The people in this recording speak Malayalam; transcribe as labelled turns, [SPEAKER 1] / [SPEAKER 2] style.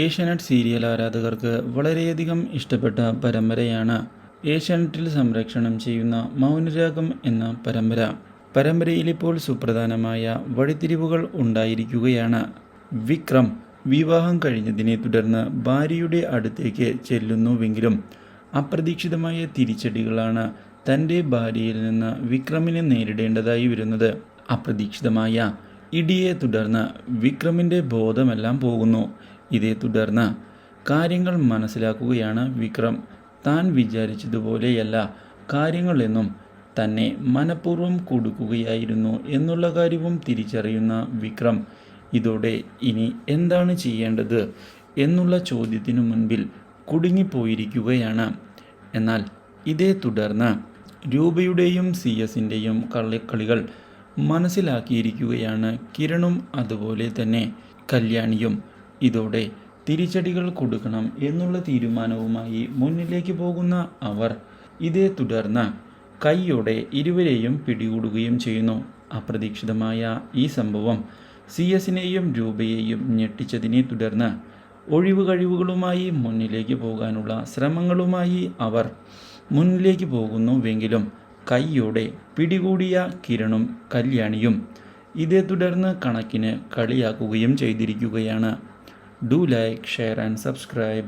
[SPEAKER 1] ഏഷ്യാനെറ്റ് സീരിയൽ ആരാധകർക്ക് വളരെയധികം ഇഷ്ടപ്പെട്ട പരമ്പരയാണ് ഏഷ്യാനെറ്റിൽ സംപ്രേഷണം ചെയ്യുന്ന മൗനരാഗം എന്ന പരമ്പര. പരമ്പരയിൽ ഇപ്പോൾ സുപ്രധാനമായ വഴിത്തിരിവുകൾ ഉണ്ടായിരിക്കുകയാണ്. വിക്രം വിവാഹം കഴിഞ്ഞതിനെ തുടർന്ന് ഭാര്യയുടെ അടുത്തേക്ക് ചെല്ലുന്നുവെങ്കിലും അപ്രതീക്ഷിതമായ തിരിച്ചടികളാണ് തൻ്റെ ഭാര്യയിൽ നിന്ന് വിക്രമിനെ നേരിടേണ്ടതായി വരുന്നത്. അപ്രതീക്ഷിതമായ ഇടിയെ തുടർന്ന് വിക്രമിൻ്റെ ബോധമെല്ലാം പോകുന്നു. ഇതേ തുടർന്ന് കാര്യങ്ങൾ മനസ്സിലാക്കുകയാണ് വിക്രം. താൻ വിചാരിച്ചതുപോലെയല്ല കാര്യങ്ങളെന്നും തന്നെ മനഃപൂർവ്വം കൊടുക്കുകയായിരുന്നു എന്നുള്ള കാര്യവും തിരിച്ചറിയുന്ന വിക്രം ഇതോടെ ഇനി എന്താണ് ചെയ്യേണ്ടത് എന്നുള്ള ചോദ്യത്തിനു മുൻപിൽ കുടുങ്ങിപ്പോയിരിക്കുകയാണ്. എന്നാൽ ഇതേ തുടർന്ന് രൂപയുടെയും CS-ൻ്റെയും കളികൾ മനസ്സിലാക്കിയിരിക്കുകയാണ് കിരണും അതുപോലെ തന്നെ കല്യാണിയും. ഇതോടെ തിരിച്ചടികൾ കൊടുക്കണം എന്നുള്ള തീരുമാനവുമായി മുന്നിലേക്ക് പോകുന്ന അവർ ഇതേ തുടർന്ന് കൈയോടെ ഇരുവരെയും പിടികൂടുകയും ചെയ്യുന്നു. അപ്രതീക്ഷിതമായ ഈ സംഭവം CS-നെയും രൂപയെയും ഞെട്ടിച്ചതിനെ തുടർന്ന് ഒഴിവ് കഴിവുകളുമായി മുന്നിലേക്ക് പോകാനുള്ള ശ്രമങ്ങളുമായി അവർ മുന്നിലേക്ക് പോകുന്നുവെങ്കിലും കൈയോടെ പിടികൂടിയ കിരണും കല്യാണിയും ഇതേ തുടർന്ന് കണക്കിന് കളിയാക്കുകയും ചെയ്തിരിക്കുകയാണ്. Do like, share and subscribe.